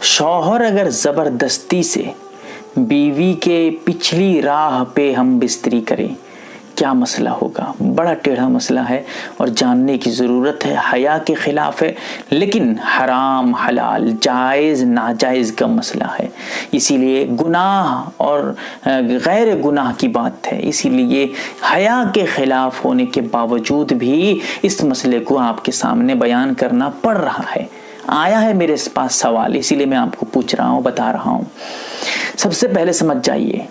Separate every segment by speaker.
Speaker 1: शौहर अगर ज़बरदस्ती से बीवी के पिछली राह पे हम बिस्तरी करें, क्या मसला होगा। बड़ा टेढ़ा मसला है और जानने की ज़रूरत है। हया के ख़िलाफ़ है, लेकिन हराम हलाल जायज़ नाजायज़ का मसला है। इसीलिए गुनाह और गैर गुनाह की बात है। इसीलिए हया के ख़िलाफ़ होने के बावजूद भी इस मसले को आपके सामने बयान करना पड़ रहा है। आया है मेरे पास सवाल, इसीलिए मैं आपको पूछ रहा हूँ, बता रहा हूँ। सबसे पहले समझ जाइए,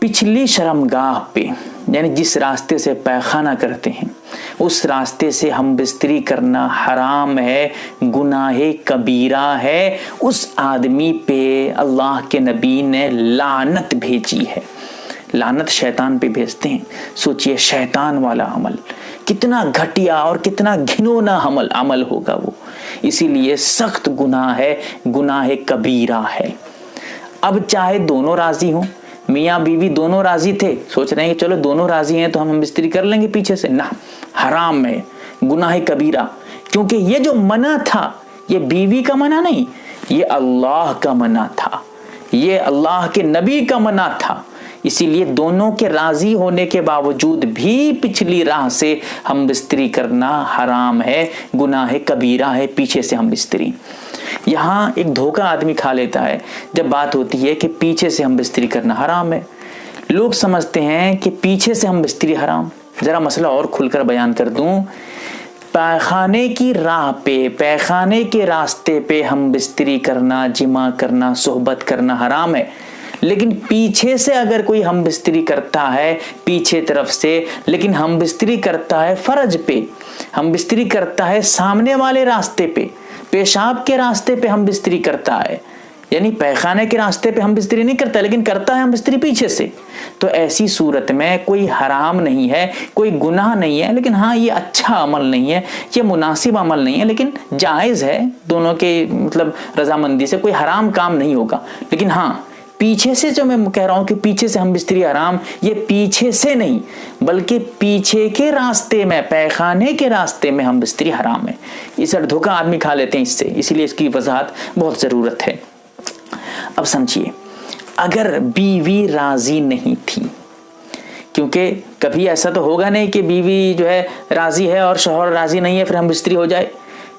Speaker 1: पिछली शर्मगाह पे यानी जिस रास्ते से पैखाना करते हैं उस रास्ते से हम बिस्तरी करना हराम है, गुनाहे कबीरा है। उस आदमी पे अल्लाह के नबी ने लानत भेजी है। लानत शैतान पे भेजते हैं। सोचिए शैतान वाला अमल कितना घटिया और कितना घिनौना अमल होगा वो। इसीलिए सख्त गुनाह है, गुनाह कबीरा है। अब चाहे दोनों राजी हों, मियाँ बीवी दोनों राजी थे, सोच रहे हैं कि चलो दोनों राजी हैं तो हम बिस्तरी कर लेंगे पीछे से, ना, हराम है, गुनाह कबीरा। क्योंकि ये जो मना था ये बीवी का मना नहीं, ये अल्लाह का मना था, ये अल्लाह के नबी का मना था। इसीलिए दोनों के राजी होने के बावजूद भी पिछली राह से हम बिस्तरी करना हराम है, गुनाह कबीरा है, पीछे से हम बिस्तरी। यहाँ एक धोखा आदमी खा लेता है जब बात होती है कि पीछे से हम बिस्तरी करना हराम है। लोग समझते हैं कि पीछे से हम बिस्तरी हराम। जरा मसला और खुलकर बयान कर दूं, पैखाने की राह पे, पैखाने के रास्ते पे हम बिस्तरी करना, जिमा करना, सोहबत करना हराम है। लेकिन पीछे से अगर कोई हम बिस्तरी करता है, पीछे तरफ से, लेकिन हम बिस्तरी करता है फर्ज पे, हम बिस्तरी करता है सामने वाले रास्ते पे, पेशाब के रास्ते पे हम बिस्तरी करता है, यानी पैखाने के रास्ते पे हम बिस्तरी नहीं करता लेकिन करता है हम बिस्तरी पीछे से, तो ऐसी सूरत में कोई हराम नहीं है, कोई गुनाह नहीं है। लेकिन हाँ, ये अच्छा अमल नहीं है, ये मुनासिब अमल नहीं है, लेकिन जायज़ है। दोनों के मतलब रजामंदी से कोई हराम काम नहीं होगा। लेकिन हाँ, पीछे से जो मैं कह रहा हूं कि पीछे से हम बिस्तरी हराम, ये पीछे से नहीं बल्कि पीछे के रास्ते में, पैखाने के रास्ते में हम बिस्तरी हराम है। इस धोखा आदमी खा लेते हैं इससे, इसीलिए इसकी वजाहत बहुत ज़रूरत है। अब समझिए, अगर बीवी राजी नहीं थी, क्योंकि कभी ऐसा तो होगा नहीं कि बीवी जो है राजी है और शौहर राजी नहीं है फिर हम बिस्तरी हो जाए,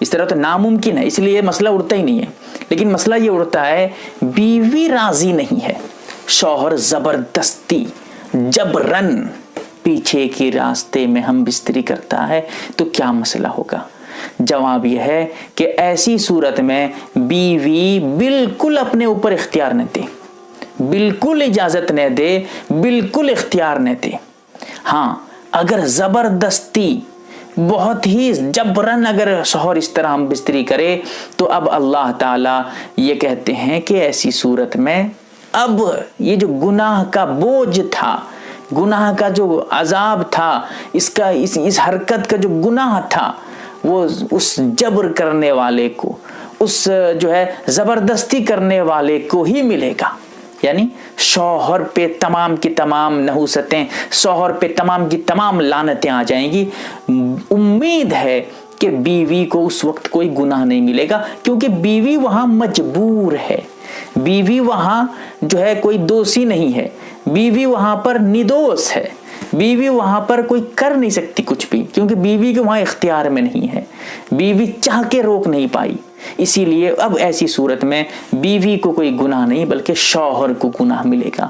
Speaker 1: इस तरह तो नामुमकिन है। इसलिए ये मसला उड़ता ही नहीं है। लेकिन मसला ये उड़ता है, बीवी राजी नहीं है, शौहर जबरदस्ती जबरन पीछे के रास्ते में हम बिस्तरी करता है, तो क्या मसला होगा। जवाब यह है कि ऐसी सूरत में बीवी बिल्कुल अपने ऊपर इख्तियार न दे, बिल्कुल इजाजत न दे, बिल्कुल इख्तियार न दे। हाँ, अगर जबरदस्ती बहुत ही जबरन अगर शौहर इस तरह हम बिस्तरी करे, तो अब अल्लाह ताला ये कहते हैं कि ऐसी सूरत में अब ये जो गुनाह का बोझ था, गुनाह का जो अजाब था, इसका इस हरकत का जो गुनाह था, वो उस जबर करने वाले को, उस जो है जबरदस्ती करने वाले को ही मिलेगा। यानी शौहर पे तमाम की तमाम नहूसतें, शौहर पे तमाम की तमाम लानतें आ जाएंगी। उम्मीद है कि बीवी को उस वक्त कोई गुनाह नहीं मिलेगा, क्योंकि बीवी वहां मजबूर है, बीवी वहां जो है कोई दोषी नहीं है, बीवी वहां पर निर्दोष है, बीवी वहां पर कोई कर नहीं सकती कुछ भी, क्योंकि बीवी के वहां इख्तियार में नहीं है, बीवी चाह के रोक नहीं पाई। इसीलिए अब ऐसी सूरत में बीवी को कोई गुनाह नहीं बल्कि शौहर को गुनाह मिलेगा।